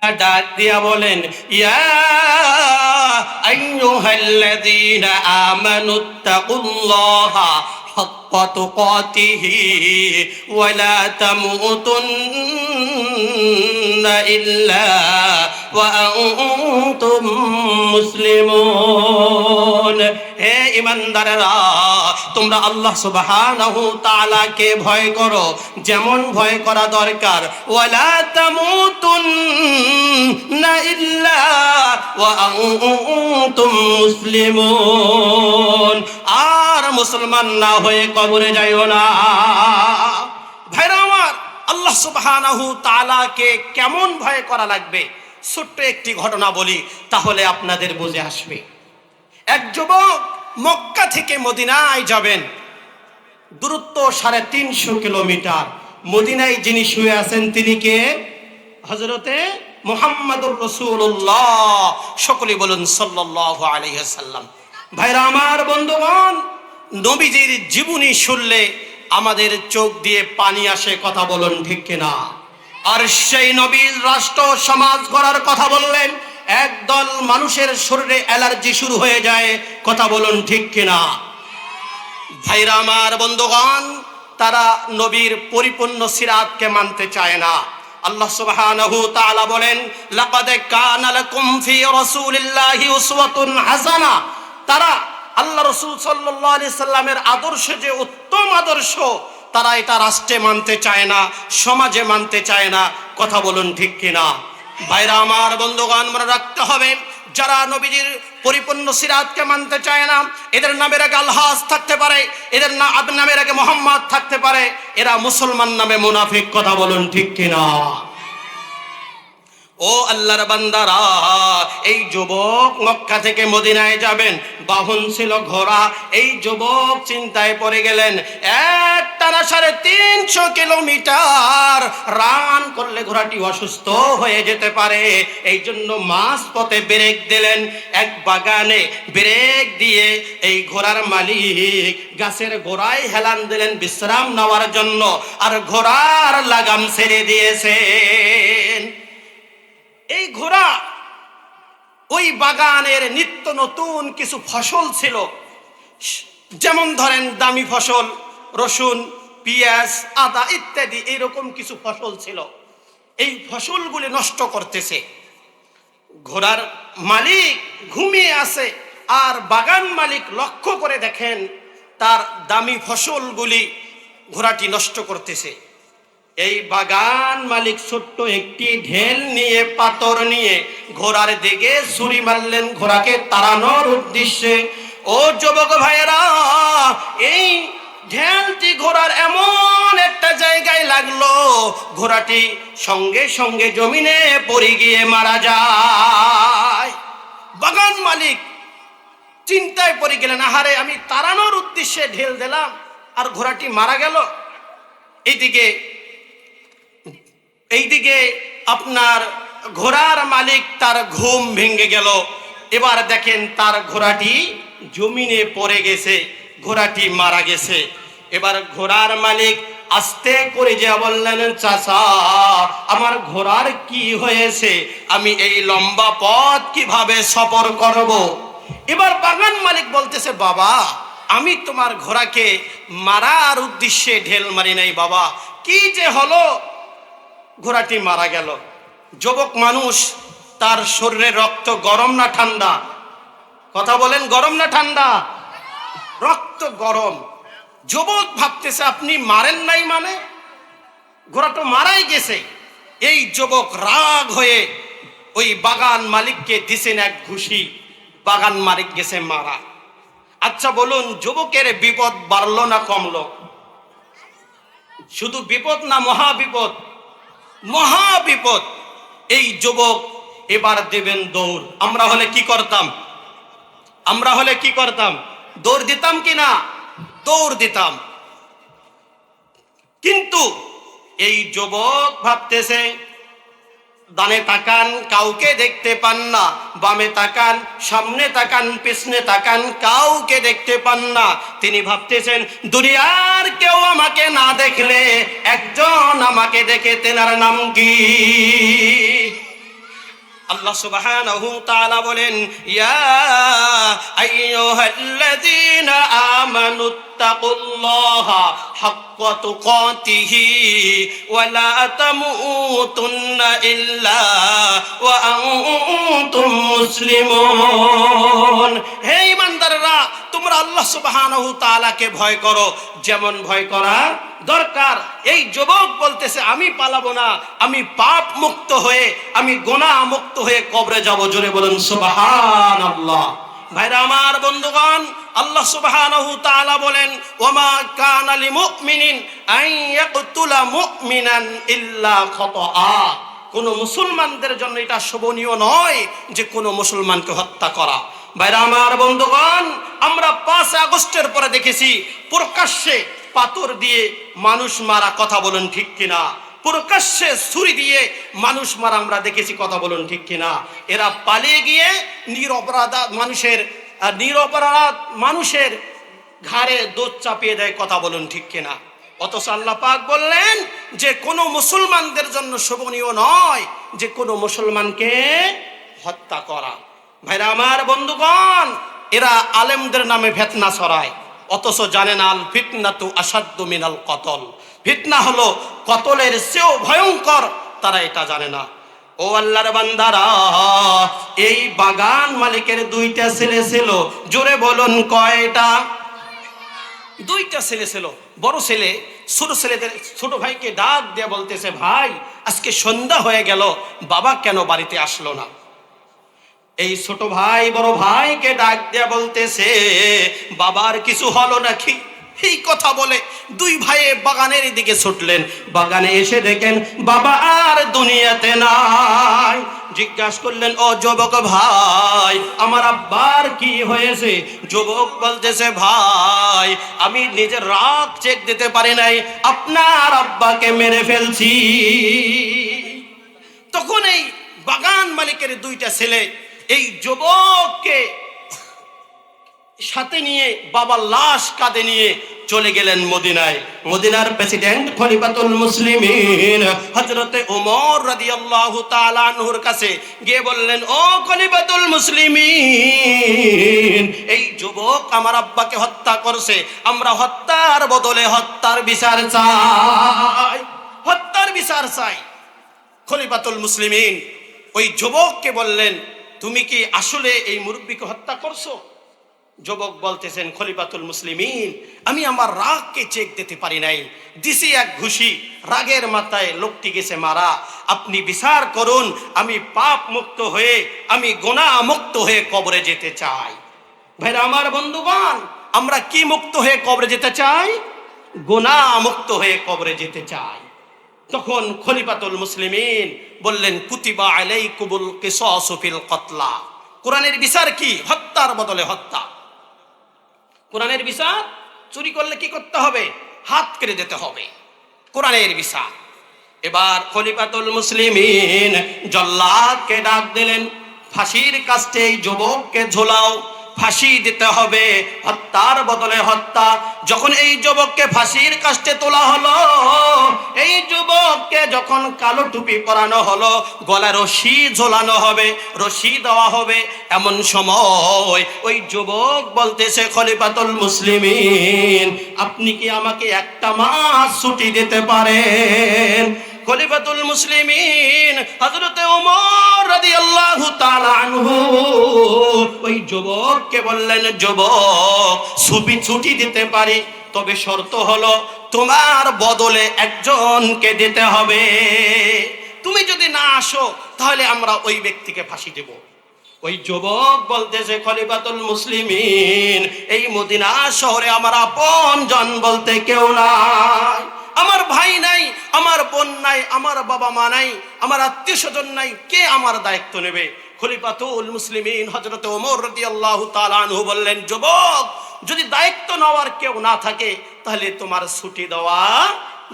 ডাক দিয়া বলেন, ইয়া আইয়ুহাল্লাযীনা আমানুত্তাকুল্লাহা হাক্কা তুকাতিহি ওয়া লা তামুতুন্না ইল্লা ওয়া আনতুম মুসলিমুন। হে ঈমানদারেরা, তোমরা আল্লাহ সুবহানাহু তাআলাকে ভয় করো যেমন ভয় করা দরকার। ওয়ালা তামুতুন্না ইল্লা ওয়া আনতুম মুসলিমুন। আর মুসলমান না হয়ে কবরে যাইও না। ভাইরা আমার, আল্লাহ সুবহানাহু তাআলাকে কেমন ভয় করা লাগবে ছোট্ট একটি ঘটনা বলি, তাহলে আপনাদের বুঝে আসবে। এক যুবক মক্কা থেকে মদিনায় যাবেন, দূরত্ব 350 কিলোমিটার। মদিনায় যিনি শুয়ে আছেন তিনি কে? হযরতে মুহাম্মদুর রাসূলুল্লাহ। সকলে বলুন সাল্লাল্লাহু আলাইহি ওয়াসাল্লাম। ভাইরা আমার, বন্ধুগণ, নবীজির জীবনী শুনলে আমাদের চোখ দিয়ে পানি আসে, কথা বলুন ঠিক কিনা? আর সেই নবীর রাষ্ট্র সমাজ গড়ার কথা বললেন, একদল মানুষের শরীরে অ্যালার্জি শুরু হয়ে যায়, কথা বলুন ঠিক কিনা? ভাইরা আমার, বন্ধুগণ, তারা নবীর পরিপূর্ণ সিরাতকে মানতে চায় না। আল্লাহ সুবহানাহু তাআলা বলেন, লাকাদ কানা লাকুম ফি রাসূলিল্লাহি উসওয়াতুন হাসানা। তারা আল্লাহ রাসূল সাল্লাল্লাহু আলাইহি সাল্লামের আদর্শ যে উত্তম আদর্শ, তারা এটা রাষ্ট্রে মানতে চায় না, সমাজে মানতে চায় না, কথা বলুন ঠিক কিনা? ভাইরা আমার, বন্ধুগণ, মনে রাখতে হবে, যারা নবীজির পরিপূর্ণ সিরাতকে মানতে চায় না, এদের নামের আগে আলহাজ থাকতে পারে, এদের নামের আগে মোহাম্মদ থাকতে পারে, এরা মুসলমান নামে মুনাফিক, কথা বলুন ঠিক কিনা? ও আল্লাহর বান্দারা, এই যুবক মক্কা থেকে মদিনায় যাবেন, বাহন ছিল ঘোড়া। এই যুবক চিন্তায় পড়ে গেলেন, একটানা 350 কিলোমিটার রান করলে ঘোড়াটি অসুস্থ হয়ে যেতে পারে। এই জন্য মাঝ পথে ব্রেক দিলেন। এক বাগানে ব্রেক দিয়ে এই ঘোড়ার মালিক গাছের গোড়ায় হেলান দিলেন বিশ্রাম নেওয়ার জন্য, আর ঘোড়ার লাগাম ছেড়ে দিয়েছেন। এই ঘোড়া ওই বাগানের নিত্য নতুন কিছু ফসল ছিল, যেমন ধরেন দামি ফসল, রসুন, পেঁয়াজ, আদা ইত্যাদি, এইরকম কিছু ফসল ছিল। এই ফসলগুলি নষ্ট করতেছে। ঘোড়ার মালিক ঘুমিয়ে আছে, আর বাগান মালিক লক্ষ্য করে দেখেন তার দামি ফসলগুলি ঘোড়াটি নষ্ট করতেছে। এই বাগান মালিক ছোট্ট একটি ঢেল নিয়ে, পাথর নিয়ে ঘোড়ার দিকে ছুরি মারলেন ঘোড়াকে তাড়ানোর উদ্দেশ্যে। ও যুবক ভাইয়েরা, এই ঢেলটি ঘোড়ার এমন একটা জায়গায় লাগলো, ঘোড়াটি সঙ্গে সঙ্গে জমিনে পড়ে গিয়ে মারা যায়। বাগান মালিক চিন্তায় পড়ে গেলেন, আহারে, আমি তাড়ানোর উদ্দেশ্যে ঢেল দিলাম আর ঘোড়াটি মারা গেল। এইদিকে আপনার ঘোড়ার মালিক তার ঘুম ভেঙে গেল। এবার দেখেন তার ঘোড়াটি জমিনে পড়ে গেছে, ঘোড়াটি মারা গেছে। এবার ঘোড়ার মালিক আস্তে করে যে বললেন, চাচা, আমার ঘোড়ার কি হয়েছে? আমি এই লম্বা পথ কিভাবে সফর করব? এবার বাগান মালিক বলতেছে, বাবা, আমি তোমার ঘোড়াকে মারার উদ্দেশ্যে ঢেল মারি নাই বাবা, কি যে হলো, ঘোড়াটি মারা গেল। যুবক মানুষ, তার শরীরে রক্ত গরম না ঠান্ডা? কথা বলেন, গরম না ঠান্ডা? রক্ত গরম। যুবক ভাবতেছে, আপনি মারেন নাই মানে? ঘোড়া তো মারাই গেছে। এই যুবক রাগ হয়ে ওই বাগান মালিককে দিছেন এক ঘুষি, বাগান মালিক গেছে মারা। আচ্ছা বলুন, যুবকের বিপদ বাড়লো না কমলো? শুধু বিপদ না, মহাবিপদ, মহাবিপদ। এই যুবক এবার দেবেন দৌড়। আমরা হলে কি করতাম? দৌড় দিতাম কি না? দৌড় দিতাম। কিন্তু এই যুবক ভাবতেছে, ডানে তাকান, কাউকে দেখতে পান না, বামে তাকান, সামনে তাকান, পিছনে তাকান, কাউকে দেখতে পান না। তিনি ভাবতেছেন, দুনিয়ার কেউ আমাকে না দেখলে একজন আমাকে দেখে, তেনার নাম কি? আল্লাহ সুবহানাহু তাআলা বলেন, ইয়া আইয়ুহাল্লাযীনা আমানুত্তাকুল্লাহা হাক্কা তুকাতিহি ওয়া লা তামুতুন্না ইল্লা ওয়া আনতুম মুসলিমুন। হে ঈমানদাররা, তোমরা আল্লাহ সুবহানাহু তাআলাকে ভয় করো যেমন ভয় করা দরকার। এই যুবক বলতেছে, আমি পালাবো না, আমি পাপ মুক্ত হয়ে, আমি গুনাহ মুক্ত হয়ে কবরে যাব। জোরে বলুন সুবহানাল্লাহ। ভাইরা আমার, বন্ধুগণ, আল্লাহ সুবহানাহু তাআলা বলেন, ওয়ামা কানা লিমুমিনিন আন ইয়াকতুলা মুমিনান ইল্লা খাতাআ। কোন মুসলমানদের জন্য এটা শোভনীয় নয় যে কোন মুসলমানকে হত্যা করা। ভাইরা আমার, বন্ধুগণ, আমরা 5 আগস্টের পরে দেখেছি প্রকাশ্যে পাথর দিয়ে মানুষ মারা। কথা বলুন ঠিক কিনা? প্রকাশ্যে ছুরি দিয়ে মানুষ মারা আমরা দেখেছি। কথা বলুন ঠিক কিনা? এরা পালিয়ে গিয়ে নিরপরাধ মানুষের ঘাড়ে দোষ চাপিয়ে দেয়। কথা বলুন ঠিক কিনা? অথচ আল্লাহ পাক বললেন যে কোনো মুসলমানদের জন্য শোভনীয় নয় যে কোনো মুসলমানকে হত্যা করা। ভাইরা আমার, বন্ধুগণ, এরা আলেমদের নামে ফিতনা ছড়ায়, অথচ জানে না আল ফিতনাতু আসাদ্দু মিনাল কতল। ফিতনা হলো কতলের চেয়েও ভয়ঙ্কর, তারা এটা জানে না। ও আল্লাহর বান্দারা, এই বাগান মালিকের 2টা ছেলে ছিল। জোরে বলুন কয়টা? 2টা ছেলে ছিল। বড় ছেলে ছোট ভাইকে ডাক দিয়ে বলতেছে, ভাই, আজকে সন্ধ্যা হয়ে গেল, বাবা কেন বাড়িতে আসলো না? এই ছোট ভাই বড় ভাইকে ডাক দিয়ে বলতেছে, বাবার কিছু হলো নাকি? এই কথা বলে 2 ভাই বাগানের দিকে ছুটলেন। বাগানে এসে দেখেন বাবা আর দুনিয়াতে নাই। জিজ্ঞাসা করলেন, ও যুবক ভাই, আমার আব্বার কি হয়েছে? যুবক বলতেছে, ভাই, আমি নিজের রাগ চেক দিতে পারি নাই, আপনার আব্বাকে মেরে ফেলছি। তখন এই বাগান মালিকের 2টা ছেলে এই যুবককে সাথে নিয়ে বাবার লাশ কাঁধে নিয়ে চলে গেলেন মদিনায়। মদিনার প্রেসিডেন্ট খলিফাতুল মুসলিমিন হযরতে ওমর রাদিয়াল্লাহু তাআলা আনহুর কাছে গিয়ে বললেন, ও খলিফাতুল মুসলিমিন, এই যুবক আমার আব্বাকে হত্যা করছে, আমরা হত্যার বদলে হত্যার বিচার চাই, হত্যার বিচার চাই। খলিফাতুল মুসলিমিন ওই যুবককে বললেন, তুমি কি আসলে এই মুরব্বীকে হত্যা করছো? যুবক বলতেছেন, খলিফাতুল মুসলিমিন, আমি আমার রাগকে চেক দিতে পারি নাই, দিছি এক ঘুষি, রাগের মাথায় লোকটি গেছে মারা। আপনি বিচার করুন, আমি পাপ মুক্ত হয়ে, আমি গুনাহ মুক্ত হয়ে কবরে যেতে চাই। ভাইরা আমার, বন্ধুগণ, আমরা কি মুক্ত হয়ে কবরে যেতে চাই? গুনাহ মুক্ত হয়ে কবরে যেতে চাই। তখন খলিফাতুল মুসলিমিন বললেন, কুতিবা আলাইকুমুল কিসাসু ফিল কতলা। কোরআনের বিচার কি? হত্যার বদলে হত্যা। কোরআনের বিচার, চুরি করলে কি করতে হবে? হাত কেটে দিতে হবে, কোরআনের বিচার। এবার খলিফাতুল মুসলিমিন জল্লাদকে ডাক দিলেন, ফাঁসির কাস্টে এই যুবককে ঝোলাও, ফাঁসি দিতে হবে, হত্যার বদলে হত্যা। যখন এই যুবককে ফাঁসির কাস্টে তোলা হলো, এই যুবককে যখন কালো টুপি পরানো হলো, গলায় রশি ঝোলানো হবে, রশি দেওয়া হবে, এমন সময় ওই যুবক বলতেছে, খলিফাতুল মুসলিমিন, আপনি কি আমাকে 1 মাস ছুটি দিতে পারেন? খলিফাতুল মুসলিমিন হযরতে ওমর রাদিয়াল্লাহু তাআলা আনহু ওই যুবককে বললেন, যুবক, ছুটি দিতে পারি, তবে শর্ত হলো তোমার বদলে একজনকে দিতে হবে। তুমি যদি না আসো তাহলে আমরা ওই ব্যক্তিকে ফাঁসি দেব। ওই যুবক বলতেছে, খলিফাতুল মুসলিমিন, এই মদিনা শহরে আমার আপনজন বলতে কেউ নাই, আমার ভাই নাই, আমার বোন নাই, আমার বাবা মা নাই, আমার আত্মীয় স্বজন নাই, কে আমার দায়িত্ব নেবে? খলিফাতুল মুসলিমিন হযরত ওমর রাদিয়াল্লাহু তাআলা আনহু বললেন, যুবক, যদি দায়িত্ব নেওয়ার কেউ না থাকে তাহলে তোমার ছুটি দেওয়া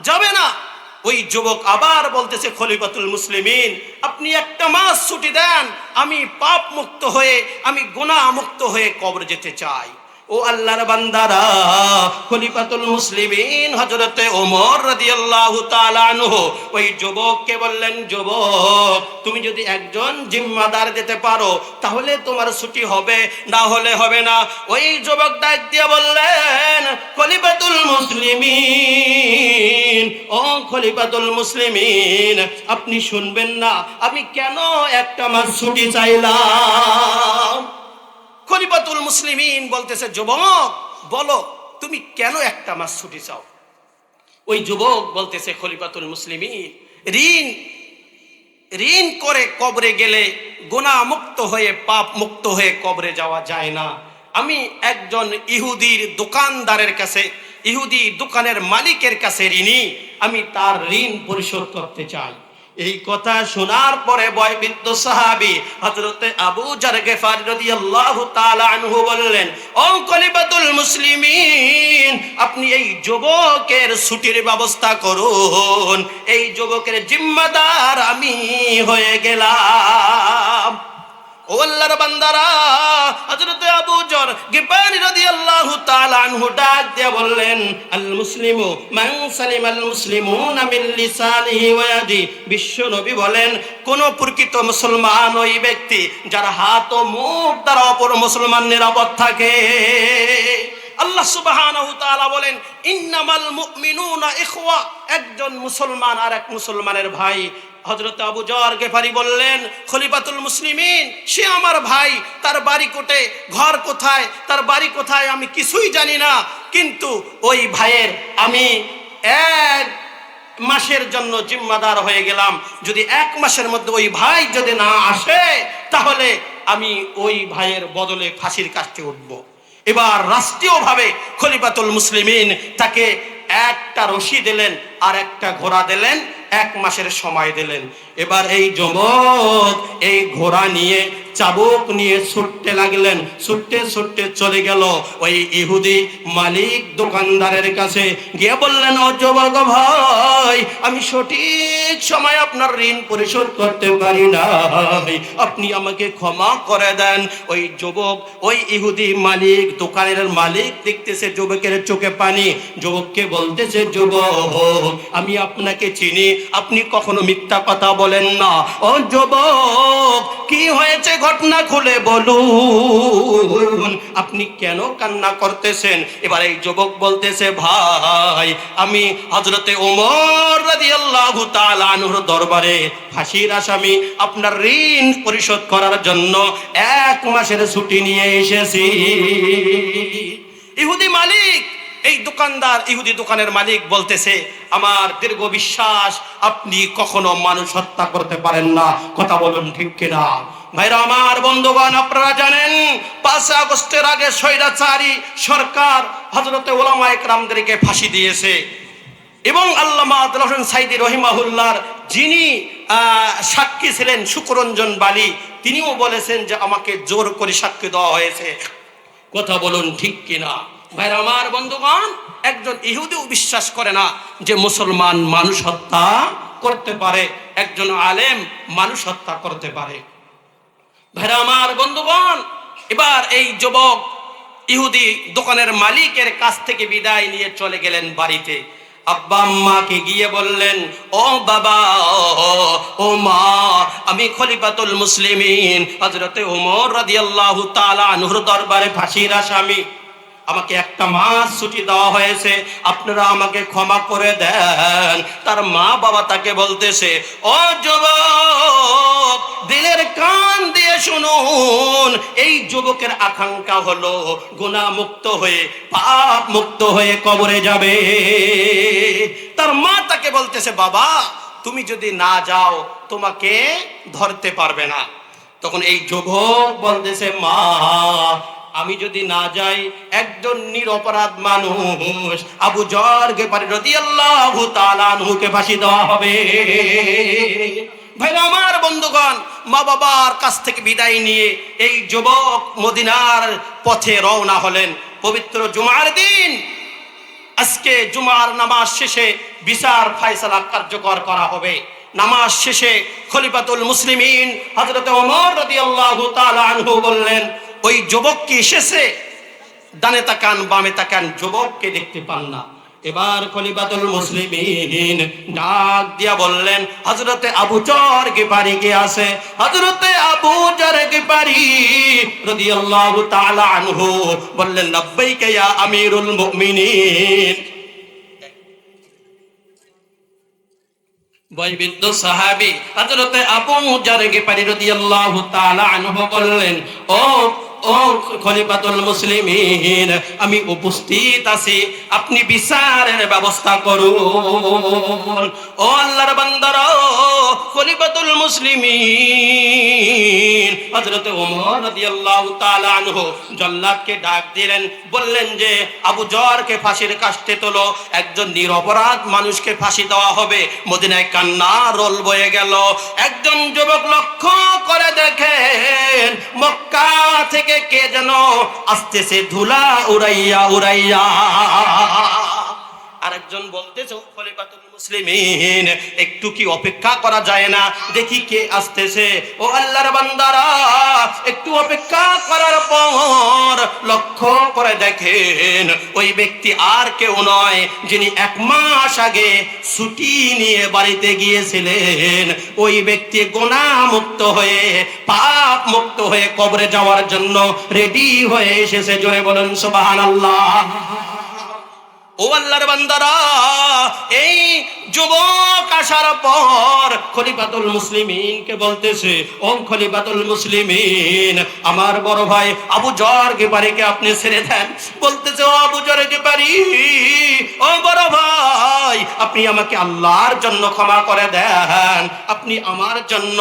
যাবে না। ওই যুবক আবার বলতেছে, খলিফাতুল মুসলিমিন, আপনি 1 মাস ছুটি দেন, আমি পাপ মুক্ত হয়ে, আমি গুনাহ মুক্ত হয়ে কবর যেতে চাই। ও আল্লাহর বান্দারা, খলিফাতুল মুসলিমিন হযরতে ওমর রাদিয়াল্লাহু তাআলা আনহু ওই যুবককে বললেন, যুবক, তুমি যদি একজন জিম্মাদার দিতে পারো তাহলে তোমার ছুটি হবে, না হলে হবে না। ওই যুবক ডাক দিয়ে বললেন, খলিফাতুল মুসলিমিন, ও খলিফাতুল মুসলিমিন, আপনি শুনবেন না আমি কেন একটা মাস ছুটি চাইলাম? খলিফাতুল মুসলিমিন বলতেছে, যুবক বলো তুমি কেন একটা মাস ছুটি চাও? ওই যুবক বলতেছে, খলিফাতুল মুসলিমিন, ঋণ করে কবরে গেলে গুনাহ মুক্ত হয়ে, পাপ মুক্ত হয়ে কবরে যাওয়া যায় না। আমি একজন ইহুদির দোকানদারের কাছে, ইহুদি দোকানের মালিকের কাছে ঋণী, আমি তার ঋণ পরিশোধ করতে চাই। এই কথা শোনার পরে বয়োবৃদ্ধ সাহাবী হযরতে আবু যর গিফারী রাদিয়াল্লাহু তাআলা আনহু বললেন, ও খলিফাতুল মুসলিমিন, আপনি এই যুবকের ছুটির ব্যবস্থা করুন, এই যুবকের জিম্মাদার আমি হয়ে গেলাম। ও আল্লাহর বান্দারা, হযরতে আবু যর গিফারী রাদিয়াল্লাহু তাআলা আনহু ডাক দিয়ে বললেন, আল মুসলিমু মান সালিমাল মুসলিমুনা মিন লিসানিহি ওয়া ইয়াদি। বিশ্ব নবী বলেন, কোন প্রকৃত মুসলমান ওই ব্যক্তি যার হাত ও মুখ দ্বারা অপর মুসলমান নিরাপদ থাকে। আল্লাহ সুবহানাহু ওয়া তাআলা বলেন, ইন্নামাল মুমিনুনা ইখওয়া, একজন মুসলমান আর এক মুসলমানের ভাই। হযরত আবু যর গিফারী বললেন, খলিফাতুল মুসলিমিন, সে আমার ভাই, তার বাড়ি কোটে, ঘর কোথায়, তার বাড়ি কোথায় আমি কিছুই জানি না, কিন্তু ওই ভাইয়ের আমি এক মাসের জন্য জিম্মাদার হয়ে গেলাম। যদি এক মাসের মধ্যে ওই ভাই যদি না আসে তাহলে আমি ওই ভাইয়ের বদলে ফাঁসির কাস্টে উঠব। এবার রাষ্ট্রীয়ভাবে খলিফাতুল মুসলিমিন তাকে একটা রশি দিলেন আর একটা ঘোড়া দিলেন, এক মাসের সময় দিলেন। এবার এই যুবক এই ঘোড়া নিয়ে, চাবুক নিয়ে ছুটতে লাগলেন, ছুটতে ছুটতে চলে গেল ওই ইহুদি মালিক দোকানদারের কাছে গিয়ে বললেন, ও যুবক ভাই, আমি সঠিক সময় আপনার ঋণ পরিশোধ করতে পারি নাই, আপনি আমাকে ক্ষমা করে দেন। ওই যুবক, ওই ইহুদি মালিক দোকানের মালিক দেখতেছে যুবকের চোখে পানি, যুবককে বলতেছে, যুবক আমি আপনাকে চিনি, আপনি কখনো মিথ্যা কথা বলেন না। ও যুবক, কি হয়েছে ঘটনা খুলে বলুন, আপনি কেন কান্না করতেছেন? এবার এই যুবক বলতেছে, ভাই আমি হযরতে ওমর রাদিয়াল্লাহু তাআলা আনহুর দরবারে ফাঁসির আসামি, আপনার ঋণ পরিশোধ করার জন্য এক মাসের ছুটি নিয়ে এসেছি। ইহুদি মালিক, এই দোকানদার, ইহুদি দোকানের মালিক বলতেছে, আমার দীর্ঘ বিশ্বাস আপনি কখনো মানুষ হত্যা করতে পারেন না, কথা বলুন ঠিক কিনা? ভাইরা আমার, বন্ধুগণ, আপনারা জানেন 5 আগস্টের আগে স্বৈরাচারী সরকার হযরতে উলামা ইকরামদেরকে ফাঁসি দিয়েছে এবং আল্লামা আব্দুল হোসেন সাইদি রহিমাহুল্লাহর যিনি সাক্ষী ছিলেন শুকরঞ্জন বালি, তিনিও বলেছেন যে আমাকে জোর করে সাক্ষী দেওয়া হয়েছে, কথা বলুন ঠিক কিনা? ভাইরা আমার, বন্ধুগণ, একজন ইহুদিও বিশ্বাস করে না যে মুসলমান মানুষ হত্যা করতে পারে, একজন আলেম মানুষ হত্যা করতে পারে। ভাইরা আমার, বন্ধুগণ, এবার এই যুবক ইহুদি দোকানের মালিকের কাছ থেকে বিদায় নিয়ে চলে গেলেন বাড়িতে। আব্বা আম্মাকে গিয়ে বললেন, ও বাবা, ও মা, আমি খলিফাতুল মুসলিমিন হযরতে ওমর রাদিয়াল্লাহু তাআলা আনহুর দরবারে ফাঁসির আসামি, আমাকে একটা মাস ছুটি দেওয়া হয়েছে, আপনারা আমাকে ক্ষমা করে দেন। তার মা বাবা তাকে বলতেছে, ও যুবক, দিলের কান দিয়ে শুনুন, এই যুবকের আকাঙ্ক্ষা হলো গুনাহ মুক্ত হয়ে, পাপ মুক্ত হয়ে কবরে যাবে। তার মা তাকে বলতেছে, বাবা তুমি যদি না যাও তোমাকে ধরতে পারবে না। তখন এই যুবক বলতেছে, মা আমি যদি না যাই একজন নিরপরাধ মানুষ আবু যর গিফারী রাদিয়াল্লাহু তাআলা আনহুকে ফাঁসি দেওয়া হবে। ভাইরা আমার, বন্ধুগণ, মা বাবার কাছ থেকে বিদায় নিয়ে এই যুবক মদিনার পথে রওনা হলেন। পবিত্র জুমার দিন, আজকে জুমার নামাজ শেষে বিচার ফায়সালা কার্যকর করা হবে। নামাজ শেষে খলিফাতুল মুসলিমিন হযরতে ওমর রাদিয়াল্লাহু তাআলা আনহু বললেন, ওই যুবক কি এসেছে? ডানে তাকান বামে তাকান, যুবককে দেখতে পান না। এবার খলিফাতুল মুসলিমিন ডাক দিয়া বললেন, হযরতে আবু যর গিফারি কে আছে? হযরতে আবু যর গিফারি রাদিয়াল্লাহু তাআলা আনহু বললেন, লাব্বাইকা ইয়া আমিরুল মুমিনিন। বয়োবৃদ্ধ সাহাবী হযরতে আবু যর গিফারি রাদিয়াল্লাহু তাআলা আনহু বললেন, ও খলিফাতুল মুসলিমিন, আমি উপস্থিত আছি, আপনি বিচারের ব্যবস্থা করুন। ও আল্লাহর বান্দারা, খলিফাতুল মুসলিমিন হযরতে ওমর রাদিয়াল্লাহু তাআলা আনহু জল্লাদকে ডাক দিলেন, বললেন যে আবু যরকে ফাঁসির কাস্টে তোলো, একজন নিরপরাধ মানুষকে ফাঁসি দেওয়া হবে। মদিনায় কান্নার রোল বয়ে গেল। একজন যুবক লক্ষ্য করে দেখেন, মক্কা থেকে কে যেন আসতেছে ধুলা উড়াইয়া উড়াইয়া। আরেকজন বলতেছে, ও খলিফাতুল মুসলিমিন, একটু কি অপেক্ষা করা যায় না, দেখি কে আসতেছে। ও আল্লাহর বান্দারা, একটু অপেক্ষা করার পর লক্ষ্য করে দেখেন, ওই ব্যক্তি আর কেউ নয়, যিনি 1 মাস আগে ছুটি নিয়ে বাড়িতে গিয়েছিলেন। ওই ব্যক্তি গুনাহ মুক্ত হয়ে, পাপ মুক্ত হয়ে কবরে যাওয়ার জন্য রেডি হয়ে এসেছে। জোরে বলেন সুবহানাল্লাহ। ও আল্লাহর বান্দারা, এই যুবক আসার পর খলিফাতুল মুসলিমিনকে বলতেছে, ও খলিফাতুল মুসলিমিন, আমার বড় ভাই আবু যর গিফারিকে আপনি ছেড়ে দেন। বলতেছে, ও আবু যর গিফারি, ও বড় ভাই, আপনি আমাকে আল্লাহর জন্য ক্ষমা করে দেন। আপনি আমার জন্য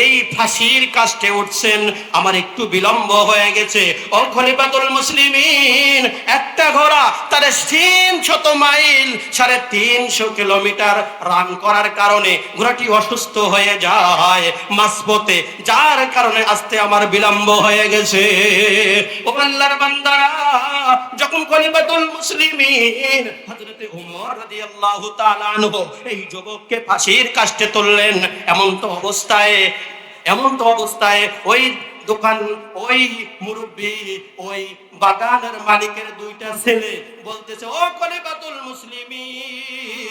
এই ফাঁসির কাস্টে উঠছেন, আমার একটু বিলম্ব হয়ে গেছে। ও খলিফাতুল মুসলিমিন, একটা ঘোড়া তার 300 মাইল 350 কিলোমিটার রান করার কারণে ঘোড়াটি অসুস্থ হয়ে যায় মাঝপথে, যার কারণে আসতে আমার বিলম্ব হয়ে গেছে। ও আল্লাহর বান্দারা, যখন খলিফাতুল মুসলিমিন হযরতে ওমর রাদিয়াল্লাহু তাআলা আনহু এই যুবককে ফাঁসির কাস্টে তুললেন, এমন তো অবস্থায় ওই দোকান, ওই মুরব্বি, ওই বাগানের মালিকের 2টা ছেলে বলতেছে, ও খলিফাতুল মুসলিমিন,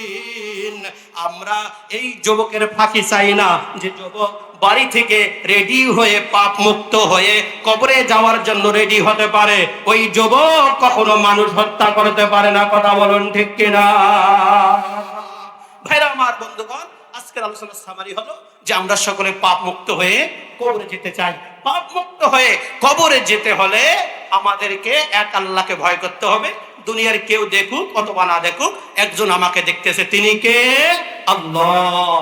আমরা এই যুবকের ফাঁকি চাই না, যে যুবক বাড়ি থেকে রেডি হয়ে পাপ মুক্ত হয়ে কবরে যাওয়ার জন্য রেডি হতে পারে, ওই যুবক কখনো মানুষ হত্যা করতে পারে না। কথা বলুন ঠিক কিনা? ভাইরা আমার, বন্ধুগণ, আজকের আলোচনার সামারি হলো যে আমরা সকলে পাপ মুক্ত হয়ে কবরে যেতে চাই। পাপ মুক্ত হয়ে কবরে যেতে হলে আমাদেরকে এক আল্লাহকে ভয় করতে হবে। দুনিয়ার কেউ দেখুক অথবা না দেখুক, একজন আমাকে দেখতেছে, তিনি কে? আল্লাহ।